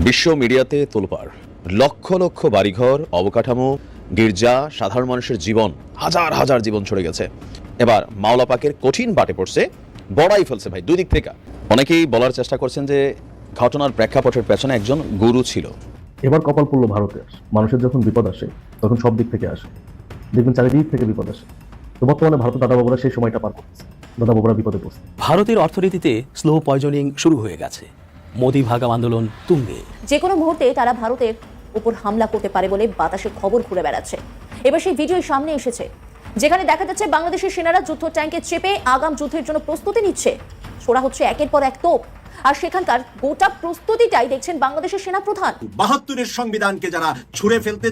বিশ্ব মিডিয়াতে তোলপাড়, লক্ষ লক্ষ বাড়িঘর, অবকাঠামো, গির্জা, সাধারণ মানুষের জীবন, হাজার হাজার জীবন ছড়ে গেছে। এবার মাওলা পাকের কঠিন বাটে পড়ছে, বড়াই ফেলছে ভাই দুই দিক থেকে। অনেকেই বলার চেষ্টা করছেন যে ঘটনার প্রেক্ষাপটের পেছনে একজন গুরু ছিল। এবার কপাল পড়ল ভারতের। মানুষের যখন বিপদ আসে তখন সব দিক থেকে আসে, দেখবেন চারিদিক থেকে বিপদ আসে। তো বর্তমানে ভারতের দাদা বাবুরা সেই সময়টা পার করতেছে, দাদা বাবুরা বিপদে পড়ছে। ভারতের অর্থনীতিতে স্লো পয়জনিং শুরু হয়ে গেছে, মোদি ভাগাম আন্দোলন তুঙ্গে। যে কোনো মুহূর্তে তারা ভারতের উপর হামলা করতে পারে বলে বাতাসে খবর ঘুরে বেড়াচ্ছে। এবার সেই ভিডিও সামনে এসেছে, যেখানে দেখা যাচ্ছে বাংলাদেশের সেনারা যুদ্ধ ট্যাঙ্কে চেপে আগাম যুদ্ধের জন্য প্রস্তুতি নিচ্ছে। ছোড়া হচ্ছে একের পর এক তোপ, আর সেখানকার গোটা প্রস্তুতিটাই দেখছেন বাংলাদেশের সেনা প্রধান। ৭২-এর সংবিধানকে যারা ছুঁড়ে ফেলতে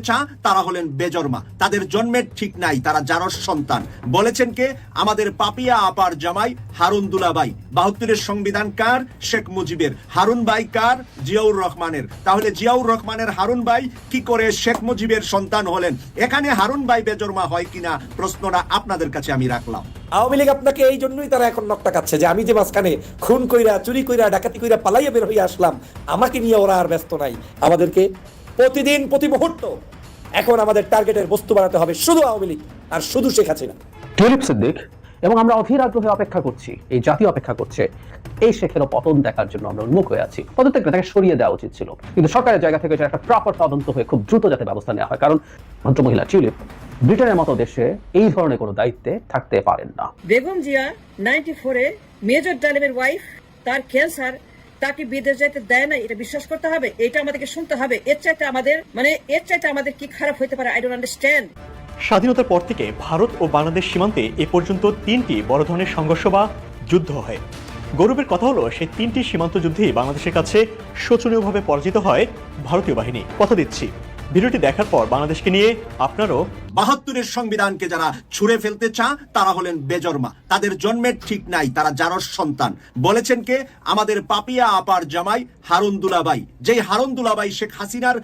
তারা হলেন বেজন্মা, তাদের জন্মের ঠিক নাই, তারা জারস সন্তান। বলেছেন কে? আমাদের পাপিয়া আপার জামাই হারুন দুলাভাই। ৭২-এর সংবিধান কার? শেখ মুজিবের। হারুন ভাই কার? জিয়াউর রহমানের। তাহলে জিয়াউর রহমানের হারুন ভাই কি করে শেখ মুজিবের সন্তান হলেন? এখানে হারুন ভাই বেজন্মা হয় কিনা প্রশ্নটা আপনাদের কাছে আমি রাখলাম। আওয়ামী লীগ আপনাকে এই জন্যই তারা এখন নকটা কাচ্ছে যে আমি যে মাঝখানে খুন কইরা, চুরি কইরা, ডাকাতি কইরা পালাইয়া বের হয়ে আসলাম, আমাকে নিয়ে ওরা আর ব্যস্ত নাই। আমাদেরকে প্রতিদিন প্রতি মুহূর্ত এখন আমাদের টার্গেটের বস্তু বানাতে হবে শুধু আওয়ামী লীগ আর শুধু শেখ হাসিনা। টিউলিপ সিদ্দিক এবং আমরা অধীর আগ্রহে অপেক্ষা করছি, এই জাতি অপেক্ষা করছে এই শেখেরও পতন দেখার জন্য আমরা উন্মুখ হয়ে আছি। পদত্যাগটা তাকে সরিয়ে দেওয়া উচিত ছিল, কিন্তু সরকারের জায়গা থেকে একটা প্রপার তদন্ত হয়ে খুব দ্রুত যাতে ব্যবস্থা নেওয়া হয়, কারণ ভদ্রমহিলা টিউলিপ ব্রিটেনের মতো দেশে এই ধরনের কোনো দায়িত্বে থাকতে পারেন না। বেগম জিয়া 94-এ মেজর ডালিমের ওয়াইফ, তার ক্যান্সার, তাকে বিদেশ যেতে দেয় না, এটা বিশ্বাস করতে হবে, এটা আমাদেরকে শুনতে হবে। এর চাইতে আমাদের কি খারাপ হইতে পারে? I don't understand. স্বাধীনতার পর থেকে ভারত ও বাংলাদেশ সীমান্তে এ পর্যন্ত 3টি বড় ধরনের সংঘর্ষ বা যুদ্ধ হয়। গৌরবের কথা হলো সেই 3টি সীমান্ত যুদ্ধেই বাংলাদেশের কাছে শোচনীয়ভাবে পরাজিত হয় ভারতীয় বাহিনী। কথা দিচ্ছি, ভিডিওটি দেখার পর বাংলাদেশকে নিয়ে আপনারও ৭২-এর সংবিধানকে যারা ছুঁড়ে ফেলতে তারা হলেন বেজন্মা, তাদের জন্মের ঠিক নাই, তারা জারস সন্তান। বলেছেন কে? আমাদের পাপিয়া আপার জামাই হারুন দুলাভাই। যেই হারুন দুলাভাই শেখ হাসিনার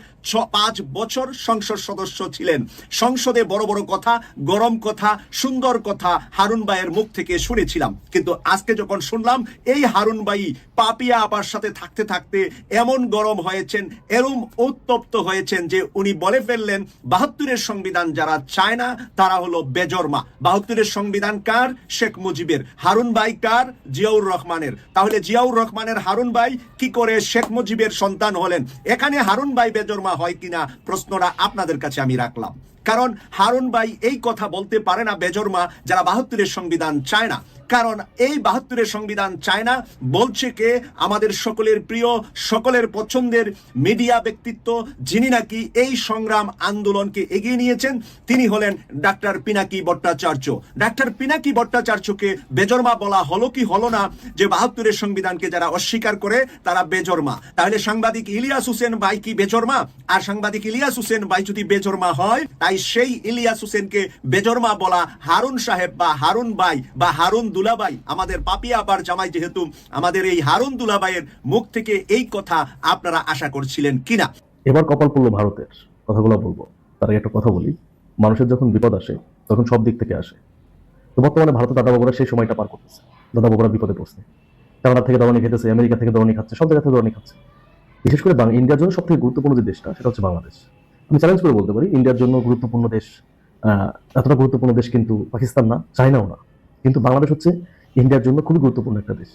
5 বছর সংসদ সদস্য ছিলেন। সংসদে বড় বড় কথা, গরম কথা, সুন্দর কথা হারুন ভাইয়ের মুখ থেকে শুনেছিলাম, কিন্তু আজকে যখন শুনলাম এই হারুন ভাই পাপিয়া আপার সাথে থাকতে থাকতে এমন গরম হয়েছেন, এরম উত্তপ্ত হয়েছেন যে উনি বলে ফেললেন ৭২-এর সংবিধান যারা চায় না তারা হলো বেজন্মা। ৭২-এর সংবিধান কার? শেখ মুজিবের। হারুন ভাই কার? জিয়াউর রহমানের। তাহলে জিয়াউর রহমানের হারুন ভাই কি করে শেখ মুজিবের সন্তান হলেন? এখানে হারুন ভাই বেজন্মা হয় কিনা প্রশ্নটা আপনাদের কাছে আমি রাখলাম, কারণ হারুন ভাই এই কথা বলতে পারে না বেজন্মা যারা ৭২-এর সংবিধান চায় না। কারণ এই ৭২-এর সংবিধান চায় না বলছে কে? আমাদের সকলের প্রিয়, সকলের পছন্দের মিডিয়া ব্যক্তিত্ব, যিনি নাকি এই সংগ্রাম আন্দোলনকে এগিয়ে নিয়েছেন, তিনি হলেন ডাক্তার পিনাকি ভট্টাচার্য। ডাক্তার পিনাকি ভট্টাচার্যকে বেজন্মা বলা হলো কি হলো না যে ৭২-এর সংবিধানকে যারা অস্বীকার করে তারা বেজন্মা? তাহলে সাংবাদিক ইলিয়াস হোসেন ভাই কি বেজন্মা? আর সাংবাদিক ইলিয়াস হোসেন ভাই যদি বেজন্মা হয়, তাই সেই ইলিয়াস হোসেনকে বেজন্মা বলা হারুন সাহেব বা হারুন ভাই বা হারুন দুলাভাই, আমাদের পাপিয়া আপার জামাই, যেহেতু আমাদের এই হারুন দুলাভাইয়ের মুখ থেকে এই কথা আপনারা আশা করছিলেন কিনা? এবার কপাল পড়ল ভারতের। কথাগুলো বলবো, তার আগে একটা কথা বলি, মানুষের যখন বিপদ আসে তখন সব দিক থেকে আসে। তো বর্তমানে ভারতের দাদা বাবুরা সেই সময়টা পার করতেছে, দাদা বাবুরা বিপদে পড়ছে। কানাডা থেকে দরনি খেতেছে, আমেরিকা থেকে দরনি খাচ্ছে, সব জায়গা থেকে দরনি খাচ্ছে। বিশেষ করে ইন্ডিয়ার জন্য সব থেকে গুরুত্বপূর্ণ যে দেশটা সেটা হচ্ছে বাংলাদেশ। আমি চ্যালেঞ্জ করে বলতে পারি ইন্ডিয়ার জন্য গুরুত্বপূর্ণ দেশ, এতটা গুরুত্বপূর্ণ দেশ কিন্তু পাকিস্তান না, চায়নাও না, কিন্তু বাংলাদেশ হচ্ছে ইন্ডিয়ার জন্য খুবই গুরুত্বপূর্ণ একটা দেশ।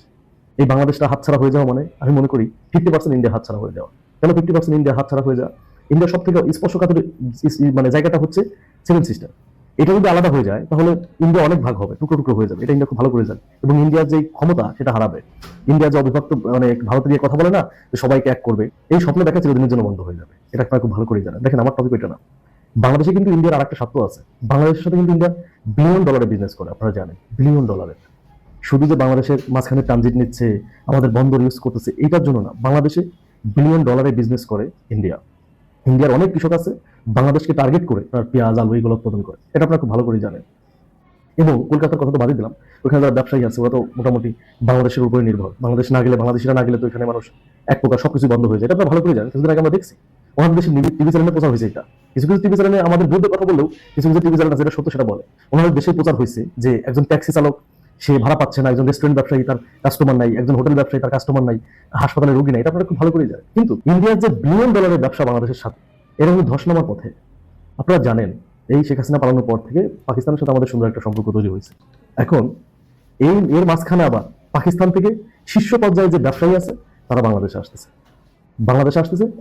এই বাংলাদেশটা হাতছাড়া হয়ে যাওয়া মানে আমি মনে করি 50% ইন্ডিয়া হাতছাড়া হয়ে যাওয়া। কেন 50% ইন্ডিয়া হাতছাড়া হয়ে যাওয়া? ইন্ডিয়ার সব থেকে স্পর্শকাতর মানে জায়গাটা হচ্ছে 7 সিস্টার। এটা যদি আলাদা হয়ে যায় তাহলে ইন্ডিয়া অনেক ভাগ হবে, টুকরো টুকরো হয়ে যাবে। এটা ইন্ডিয়া খুব ভালো করে জানে, এবং ইন্ডিয়ার যে ক্ষমতা সেটা হারাবে। ইন্ডিয়া যে অবিভক্ত মানে ভারতে গিয়ে কথা বলে না যে সবাইকে এক করবে, এই স্বপ্ন দেখা চিরদিনের জন্য বন্ধ হয়ে যাবে। এটা আপনারা খুব ভালো করে জানেন। দেখেন, আমার টপিক এটা না। বাংলাদেশে কিন্তু ইন্ডিয়ার আরেকটা স্বার্থ আছে। বাংলাদেশের সাথে কিন্তু ইন্ডিয়া $1 বিলিয়ন বিজনেস করে, আপনারা জানেন, $1 বিলিয়ন। শুধু যে বাংলাদেশের মাঝখানে ট্রানজিট নিচ্ছে, আমাদের বন্দর ইউজ করতেছে, এইটার জন্য না। বাংলাদেশে $1 বিলিয়ন বিজনেস করে ইন্ডিয়া। ইন্ডিয়ার অনেক কৃষক আছে বাংলাদেশকে টার্গেট করে তার পেঁয়াজ, আলু এগুলো উৎপাদন করে, এটা আপনারা খুব ভালো করে জানেন। এবং কলকাতার কথা তো বাদই দিলাম, ওখানে যারা ব্যবসায়ী আছে ওরা তো মোটামুটি বাংলাদেশের উপরে নির্ভর। বাংলাদেশ না গেলে, বাংলাদেশিরা না গেলে তো এখানে মানুষ এক প্রকার সবকিছু বন্ধ হয়ে যায়। এটা আপনারা ভালো করে জানেন। কিছুদিন আগে আমরা দেখছি ওনাদের দেশের টিভি চ্যানেলে প্রচার হয়েছে। এটা কিছু কিছু টিভি চ্যানেলে আমাদের বিরুদ্ধে কথা বললেও কিছু কিছু টিভি চ্যানেল যেটা সত্য সেটা বলে। ওনাদের দেশে প্রচার হয়েছে যে একজন ট্যাক্সি চালক সে ভাড়া পাচ্ছে না, একজন রেস্টুরেন্ট ব্যবসায়ী তার কাস্টমার নাই, একজন হোটেল ব্যবসায়ী তার কাস্টমার নাই, হাসপাতালে রোগী নাই, এটা আপনারা খুব ভালো করেই জানেন। কিন্তু ইন্ডিয়ার যে বিলিয়ন ডলারের ব্যবসা বাংলাদেশের সাথে, এরা কিন্তু ধস নামার পথে। আপনারা জানেন এই শেখ হাসিনা পালানোর পর থেকে পাকিস্তানের সাথে আমাদের সুন্দর একটা সম্পর্ক তৈরি হয়েছে। এখন এর মাঝখানে আবার পাকিস্তান থেকে শীর্ষ পর্যায়ে যে ব্যবসায়ী আছে তারা বাংলাদেশে আসতেছে,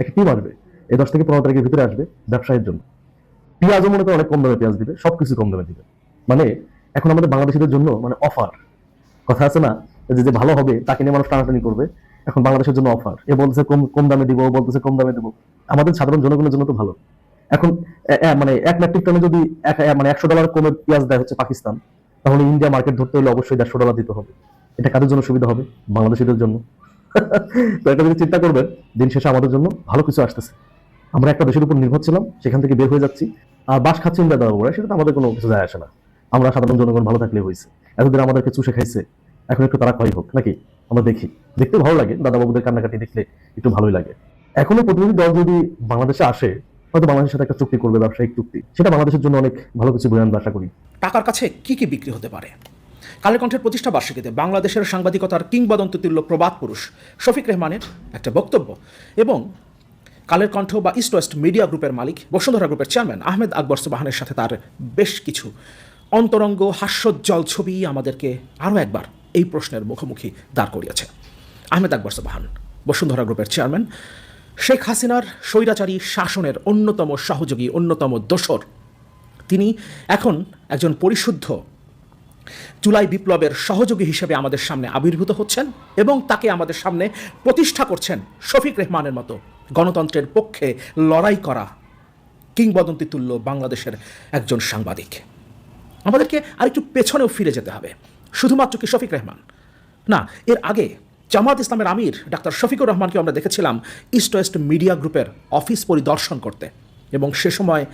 একটা টিম আসবে এই 10 থেকে 15 তারিখের ভিতরে আসবে ব্যবসায়ের জন্য। পেঁয়াজও মনে করে অনেক কম দামে পেঁয়াজ দিবে, সবকিছু কম দামে দিবে। মানে এখন আমাদের বাংলাদেশিদের জন্য মানে অফার, কথা আছে না যে ভালো হবে তাকে নিয়ে মানুষ টানাটানি করবে, এখন বাংলাদেশের জন্য অফার। এ বলতেছে কম দামে দিব, ও বলতেছে কম দামে দেবো। আমাদের সাধারণ জনগণের জন্য তো ভালো। এখন মানে 1 মেট্রিক টনে যদি $100 কমে পেঁয়াজ দেয় হচ্ছে পাকিস্তান, তাহলে ইন্ডিয়া মার্কেট ধরতে হলে অবশ্যই $150 দিতে হবে। এটা কাদের জন্য সুবিধা হবে? বাংলাদেশিদের জন্য। তো এটা যদি চিন্তা করবেন, দিন শেষে আমাদের জন্য ভালো কিছু আসতেছে। আমরা একটা দেশের উপর নির্ভর ছিলাম, সেখান থেকে বের হয়ে যাচ্ছি। আর বাস খাচ্ছি ইন্ডিয়া দাদা বলে, সেটা তো আমাদের কোনো কিছু যায় আসে না। আমরা সাধারণ জনগণ ভালো থাকলে হয়েছে। এতদিন আমাদেরকে চুষে খাইছে, এখন একটু তারা ক্ষয় হোক নাকি? আমরা দেখি, দেখতে ভালো লাগে, দাদা বাবুদের কান্নাকাটি দেখলে একটু ভালোই লাগে। এখনো প্রতিনিধি দল যদি বাংলাদেশে আসে, হয়তো বাংলাদেশের সাথে একটা চুক্তি করবে, ব্যবসায়িক চুক্তি, সেটা বাংলাদেশের জন্য অনেক ভালো কিছু বয়ে আনবে আশা করি। টাকার কাছে কি কি বিক্রি হতে পারে? কালের কণ্ঠের প্রতিষ্ঠা বার্ষিকীতে বাংলাদেশের সাংবাদিকতার কিংবদন্তি তুল্য প্রবাদ পুরুষ শফিক রেহমানের একটা বক্তব্য এবং কালের কণ্ঠ বা ইস্ট ওয়েস্ট মিডিয়া গ্রুপের মালিক বসুন্ধরা গ্রুপের চেয়ারম্যান আহমেদ আকবর সোবহানের সাথে তার বেশ কিছু অন্তরঙ্গ হাস্যোজ্জ্বল ছবি আমাদেরকে আরও একবার এই প্রশ্নের মুখোমুখি দাঁড় করিয়েছে। আহমেদ আকবর সোবহান বসুন্ধরা গ্রুপের চেয়ারম্যান, শেখ হাসিনার স্বৈরাচারী শাসনের অন্যতম সহযোগী, অন্যতম দোসর। তিনি এখন একজন পরিশুদ্ধ জুলাই বিপ্লবের সহযোগী হিসেবে আমাদের সামনে আবির্ভূত হচ্ছেন এবং তাকে আমাদের সামনে প্রতিষ্ঠা করছেন শফিক রেহমানের মতো গণতন্ত্রের পক্ষে লড়াই করা কিংবদন্তি তুল্য বাংলাদেশের একজন সাংবাদিক। আমাদেরকে আরেকটু পেছনেও ফিরে যেতে হবে। শুধুমাত্র কি শফিক রেহমান না, এর আগে জামাত ইসলামের আমির ডাক্তার শফিকুর রহমানকে আমরা দেখেছিলাম ইস্ট ওয়েস্ট মিডিয়া গ্রুপের অফিস পরিদর্শন করতে, এবং সে সময়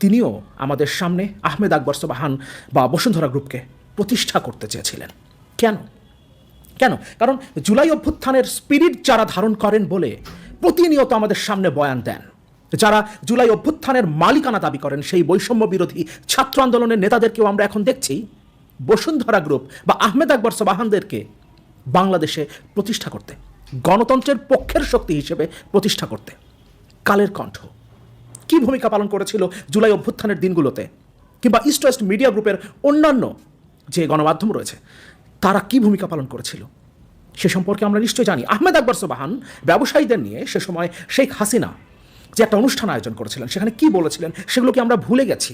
তিনিও আমাদের সামনে আহমেদ আকবর সোবহান বা বসুন্ধরা গ্রুপকে প্রতিষ্ঠা করতে চেয়েছিলেন। কেন? কারণ জুলাই অভ্যুত্থানের স্পিরিট যারা ধারণ করেন বলে প্রতিনিয়ত আমাদের সামনে বয়ান দেন, যারা জুলাই অভ্যুত্থানের মালিকানা দাবি করেন, সেই বৈষম্য বিরোধী ছাত্র আন্দোলনের নেতাদেরকেও আমরা এখন দেখছি বসুন্ধরা গ্রুপ বা আহমেদ আকবর সোবহানদেরকে বাংলাদেশে প্রতিষ্ঠা করতে, গণতন্ত্রের পক্ষের শক্তি হিসেবে প্রতিষ্ঠা করতে। কালের কণ্ঠ কি ভূমিকা পালন করেছিল জুলাই অভ্যুত্থানের দিনগুলোতে, কিংবা ইস্ট ওয়েস্ট মিডিয়া গ্রুপের অন্যান্য যে গণমাধ্যম রয়েছে তারা কি ভূমিকা পালন করেছিল সে সম্পর্কে আমরা নিশ্চয়ই জানি। আহমেদ আকবর সোবহান ব্যবসায়ীদের নিয়ে সে সময় শেখ হাসিনা যে একটা অনুষ্ঠান আয়োজন করেছিলেন, সেখানে কি বলেছিলেন সেগুলোকে আমরা ভুলে গেছি।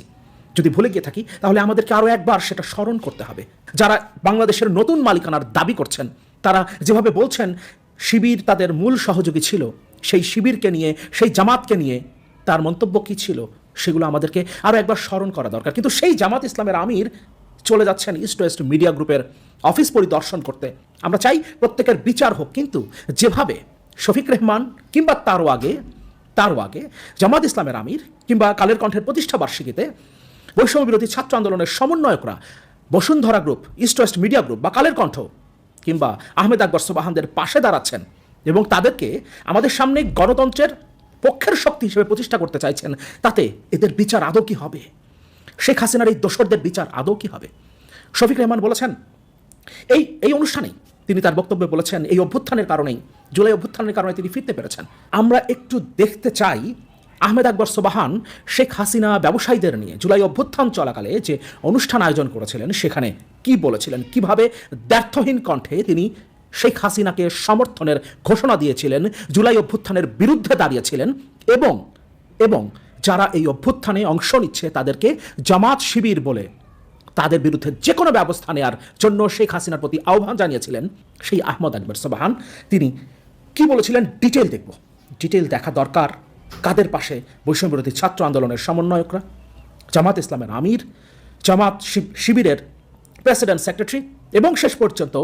যদি ভুলে গিয়ে থাকি তাহলে আমাদেরকে আরও একবার সেটা স্মরণ করতে হবে। যারা বাংলাদেশের নতুন মালিকানার দাবি করছেন তারা যেভাবে বলছেন শিবির তাদের মূল সহযোগী ছিল, সেই শিবিরকে নিয়ে, সেই জামাতকে নিয়ে তার মন্তব্য কী ছিল সেগুলো আমাদেরকে আরও একবার স্মরণ করা দরকার। কিন্তু সেই জামাত ইসলামের আমির চলে যাচ্ছেন ইস্ট ওয়েস্ট মিডিয়া গ্রুপের অফিস পরিদর্শন করতে। আমরা চাই প্রত্যেকের বিচার হোক, কিন্তু যেভাবে শফিক রেহমান কিংবা তারও আগে জামাত ইসলামের আমির কিংবা কালের কণ্ঠের প্রতিষ্ঠা বার্ষিকীতে বৈষম্য বিরোধী ছাত্র আন্দোলনের সমন্বয়করা Bashundhara group, east West media group বা কালের কণ্ঠ কিংবা আহমেদ আকবর সোবহানদের পাশে দাঁড়াচ্ছেন এবং তাদেরকে আমাদের সামনে গণতন্ত্রের পক্ষের শক্তি হিসেবে প্রতিষ্ঠা করতে চাইছেন, তাতে এদের বিচার আদৌ কি হবে? শেখ হাসিনার এই দোসরদের বিচার আদৌ কি হবে? শফিক রেহমান বলেছেন এই অনুষ্ঠানেই, তিনি তার বক্তব্যে বলেছেন এই অভ্যুত্থানের কারণেই, জুলাই অভ্যুত্থানের কারণে তিনি ফিরতে পেরেছেন। আমরা একটু দেখতে চাই আহমেদ আকবর সোবহান শেখ হাসিনা ব্যবসায়ীদের নিয়ে জুলাই অভ্যুত্থান চলাকালে যে অনুষ্ঠান আয়োজন করেছিলেন সেখানে কি বলেছিলেন, কিভাবে দ্ব্যর্থহীন কণ্ঠে তিনি শেখ হাসিনাকে সমর্থনের ঘোষণা দিয়েছিলেন, জুলাই অভ্যুত্থানের বিরুদ্ধে দাঁড়িয়েছিলেন এবং যারা এই অভ্যুত্থানে অংশ নিচ্ছে তাদেরকে জামাত শিবির বলে তাদের বিরুদ্ধে যে কোনো ব্যবস্থা নেওয়ার জন্য শেখ হাসিনার প্রতি আহ্বান জানিয়েছিলেন। সেই আহমেদ আকবর সোবহান তিনি কি বলেছিলেন ডিটেল দেখা দরকার। কাদের পাশে? বৈষম্য বিরোধী ছাত্র আন্দোলনের সমন্বয়করা, জামাত ইসলামের আমির, জামাত শিবিরের প্রেসিডেন্ট সেক্রেটারি এবং শেষ পর্যন্ত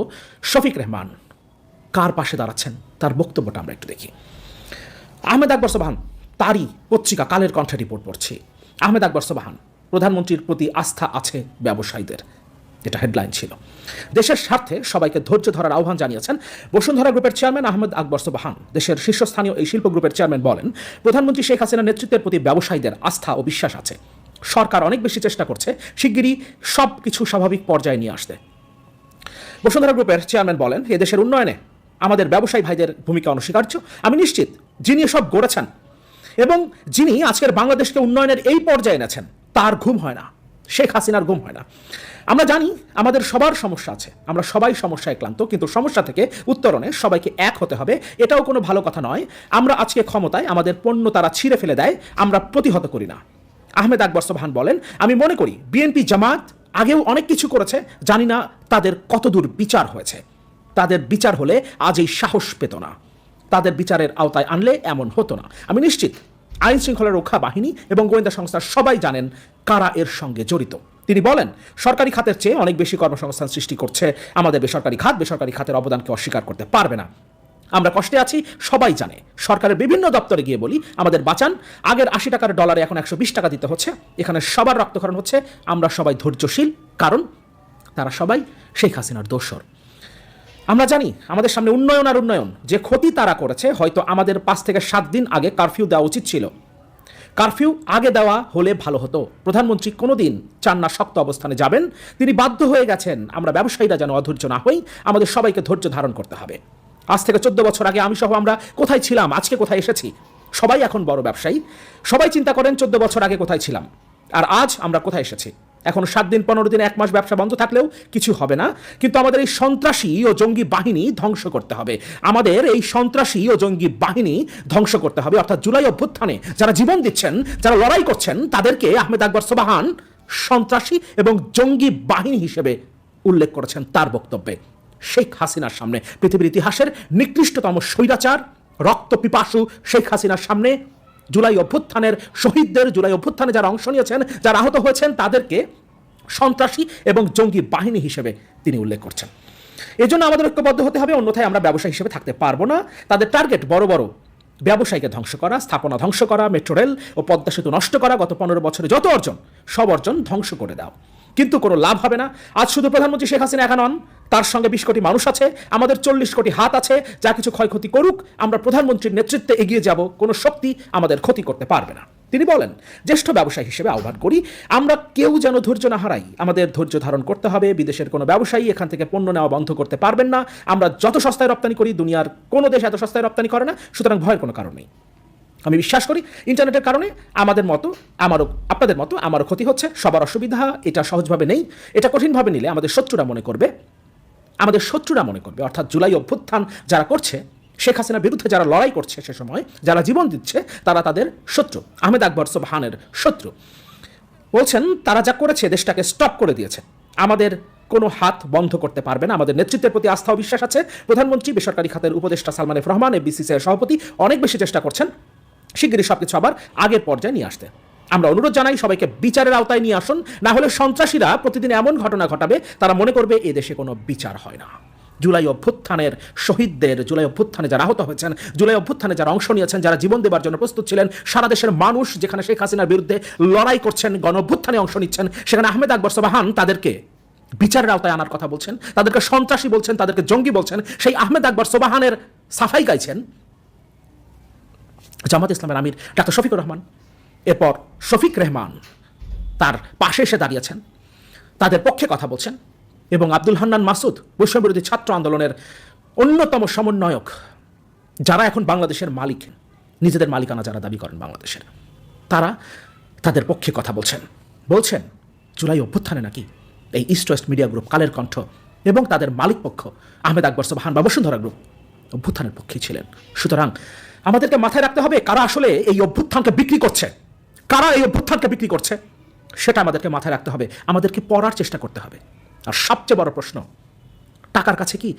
শফিক রেহমান কার পাশে দাঁড়াচ্ছেন তার বক্তব্যটা আমরা একটু দেখি। আহমেদ আকবর সোবহান, তারই পত্রিকা কালের কণ্ঠে রিপোর্ট পড়ছি। আহমেদ আকবর সোবহান, প্রধানমন্ত্রীর প্রতি আস্থা আছে ব্যবসায়ীদের, এটা হেডলাইন ছিল। দেশের স্বার্থে সবাইকে ধৈর্য ধরার আহ্বান জানিয়েছেন বসুন্ধরা গ্রুপের চেয়ারম্যান আহমেদ আকবর সোবহান। দেশের শীর্ষস্থানীয় এই শিল্প গ্রুপের চেয়ারম্যান বলেন, প্রধানমন্ত্রী শেখ হাসিনার নেতৃত্বের প্রতি ব্যবসায়ীদের আস্থা ও বিশ্বাস আছে। সরকার অনেক বেশি চেষ্টা করছে শিগগিরই সব কিছু স্বাভাবিক পর্যায়ে নিয়ে আসতে। বসুন্ধরা গ্রুপের চেয়ারম্যান বলেন, এদেশের উন্নয়নে আমাদের ব্যবসায়ী ভাইদের ভূমিকা অনস্বীকার্য। আমি নিশ্চিত যিনি সব গড়েছেন এবং যিনি আজকের বাংলাদেশকে উন্নয়নের এই পর্যায়ে এনেছেন, তার ঘুম হয় না, শেখ হাসিনার ঘুম হয় না। আমরা জানি আমাদের সবার সমস্যা আছে, আমরা সবাই সমস্যায় ক্লান্ত, কিন্তু সমস্যা থেকে উত্তরণে সবাইকে এক হতে হবে, এটাও কোনো ভালো কথা নয়। আমরা আজকে ক্ষমতায়, আমাদের পণ্য তারা ছিঁড়ে ফেলে দেয়, আমরা প্রতিহত করি না। আহমেদ আকবর সোবহান বলেন, আমি মনে করি বিএনপি জামাত আগেও অনেক কিছু করেছে, জানি না তাদের কতদূর বিচার হয়েছে। তাদের বিচার হলে আজ এই সাহস পেত না, তাদের বিচারের আওতায় আনলে এমন হতো না। আমি নিশ্চিত আইন শৃঙ্খলা রক্ষা বাহিনী এবং গোয়েন্দা সংস্থা সবাই জানেন কারা এর সঙ্গে জড়িত। তিনি বলেন, সরকারি খাতের চেয়ে অনেক বেশি কর্মসংস্থান সৃষ্টি করছে আমাদের বেসরকারি খাত, বেসরকারি খাতের অবদানকে অস্বীকার করতে পারবে না। আমরা কষ্টে আছি, সবাই জানে। সরকারের বিভিন্ন দপ্তরে গিয়ে বলি, আমাদের বাঁচান, আগের 80 টাকার ডলারে এখন 120 টাকা দিতে হচ্ছে, এখানে সবার রক্তক্ষরণ হচ্ছে, আমরা সবাই ধৈর্যশীল, কারণ তারা সবাই শেখ হাসিনার দোসর। আমরা জানি আমাদের সামনে উন্নয়ন আর উন্নয়ন, যে ক্ষতি তারা করেছে, হয়তো আমাদের 5 থেকে 7 দিন আগে কারফিউ দেওয়া উচিত ছিল। কারফিউ আগে দেওয়া হলে ভালো হতো। প্রধানমন্ত্রী কোনোদিন চান না শক্ত অবস্থানে যাবেন, তিনি বাধ্য হয়ে গেছেন। আমরা ব্যবসায়ীরা যেন অধৈর্য না হই, আমাদের সবাইকে ধৈর্য ধারণ করতে হবে। আজ থেকে 14 বছর আগে আমি সহ আমরা কোথায় ছিলাম, আজকে কোথায় এসেছি। সবাই এখন বড় ব্যবসায়ী, সবাই চিন্তা করেন 14 বছর আগে কোথায় ছিলাম আর আজ আমরা কোথায় এসেছি। এখন 7 দিন 15 দিন 1 মাস ব্যবসা বন্ধ থাকলেও কিছু হবে না, কিন্তু আমাদের এই সন্ত্রাসী ও জঙ্গি বাহিনী ধ্বংস করতে হবে। আমাদের এই সন্ত্রাসী ও জঙ্গি বাহিনী ধ্বংস করতে হবে, অর্থাৎ জুলাই অভ্যুত্থানে যারা জীবন দিচ্ছেন, যারা লড়াই করছেন, তাদেরকে আহমেদ আকবর সোবহান সন্ত্রাসী এবং জঙ্গি বাহিনী হিসেবে উল্লেখ করেছেন তার বক্তব্যে। শেখ হাসিনার সামনে, পৃথিবীর ইতিহাসের নিকৃষ্টতম স্বৈরাচার রক্ত পিপাসু শেখ হাসিনার সামনে জুলাই অভ্যুত্থানের শহীদদের, জুলাই অভ্যুত্থানে যারা অংশ নিয়েছেন, যারা আহত হয়েছেন, তাদেরকে সন্ত্রাসী এবং জঙ্গি বাহিনী হিসেবে তিনি উল্লেখ করছেন। এজন্য আমাদের ঐক্যবদ্ধ হতে হবে, অন্যথায় আমরা ব্যবসায়ী হিসেবে থাকতে পারবো না। তাদের টার্গেট বড় বড় ব্যবসায়ীকে ধ্বংস করা, স্থাপনা ধ্বংস করা, মেট্রো রেল ও পদ্মা সেতু নষ্ট করা, গত 15 বছরে যত অর্জন, সব অর্জন ধ্বংস করে দাও, কিন্তু কোনো লাভ হবে না। আজ শুধু প্রধানমন্ত্রী শেখ হাসিনা একা নন, তার সঙ্গে 20 কোটি মানুষ আছে, আমাদের 40 কোটি হাত আছে। যা কিছু ক্ষয়ক্ষতি করুক, আমরা প্রধানমন্ত্রীর নেতৃত্বে এগিয়ে যাব, কোনো শক্তি আমাদের ক্ষতি করতে পারবে না। তিনি বলেন, জ্যেষ্ঠ ব্যবসায়ী হিসেবে আহ্বান করি, আমরা কেউ যেন ধৈর্য না হারাই, আমাদের ধৈর্য ধারণ করতে হবে। বিদেশের কোনো ব্যবসায়ী এখান থেকে পণ্য নেওয়া বন্ধ করতে পারবেন না। আমরা যত সস্তায় রপ্তানি করি, দুনিয়ার কোনো দেশ এত সস্তায় রপ্তানি করে না, সুতরাং ভয়ের কোনো কারণ নেই। আমি বিশ্বাস করি ইন্টারনেটের কারণে আমাদের মতো, আমারও, আপনাদের মতো আমারও ক্ষতি হচ্ছে, সবার অসুবিধা। এটা সহজভাবে নেই, এটা কঠিনভাবে নিলে আমাদের শত্রুরা মনে করবে, অর্থাৎ জুলাই অভ্যুত্থান যারা করছে, শেখ হাসিনার বিরুদ্ধে যারা লড়াই করছে, সে সময় যারা জীবন দিচ্ছে, তারা তাদের শত্রু, আহমেদ আকবর সোবহানের শত্রু। বলছেন, তারা যা করেছে দেশটাকে স্টপ করে দিয়েছে, আমাদের কোনো হাত বন্ধ করতে পারবে না। আমাদের নেতৃত্বের প্রতি আস্থা ও বিশ্বাস আছে। প্রধানমন্ত্রী, বেসরকারি খাতের উপদেষ্টা সালমান এফ রহমান, বিসিসিআই সভাপতি অনেক বেশি চেষ্টা করছেন শিগগিরই সবকিছু আবার আগের পর্যায়ে নিয়ে আসতে। আমরা অনুরোধ জানাই সবাইকে বিচারের আওতায় নিয়ে আসুন, না হলে সন্ত্রাসীরা প্রতিদিন এমন ঘটনা ঘটাবে, তারা মনে করবে এ দেশে কোনো বিচার হয় না। জুলাই অভ্যুত্থানের শহীদদের, জুলাই অভ্যুত্থানে যারা আহত হয়েছেন, জুলাই অভ্যুত্থানে যারা অংশ নিয়েছেন, যারা জীবন দেবার জন্য প্রস্তুত ছিলেন, সারা দেশের মানুষ যেখানে শেখ হাসিনার বিরুদ্ধে লড়াই করছেন, গণ অভ্যুত্থানে অংশ নিচ্ছেন, সেখানে আহমেদ আকবর সোবহান তাদেরকে বিচারের আওতায় আনার কথা বলছেন, তাদেরকে সন্ত্রাসী বলছেন, তাদেরকে জঙ্গি বলছেন। সেই আহমেদ আকবর সোবহানের সাফাই গাইছেন জামাত ইসলামের আমির ডাক্তার শফিকুর রহমান, এরপর শফিক রেহমান তার পাশে এসে দাঁড়িয়েছেন, তাদের পক্ষে কথা বলছেন, এবং আব্দুল হান্নান মাসুদ, বৈষম্যবিরোধী ছাত্র আন্দোলনের অন্যতম সমন্বয়ক, যারা এখন বাংলাদেশের মালিক, নিজেদের মালিকানা যারা দাবি করেন বাংলাদেশের, তারা তাদের পক্ষে কথা বলছেন জুলাই অভ্যুত্থানে নাকি এই east West media group, Kaler Kantho এবং তাদের মালিক পক্ষ আহমেদ আকবর সোবহান বা বসুন্ধরা গ্রুপ অভ্যুত্থানের পক্ষেই ছিলেন। সুতরাং আমাদেরকে মাথায় রাখতে হবে, কারা আসলে এই অভ্যুত্থানকে বিক্রি করছে, সেটা আমাদেরকে মাথায় রাখতে হবে। আমাদেরকে পড়ার চেষ্টা করতে হবে। আর সবচেয়ে বড় প্রশ্ন, টাকার কাছে কি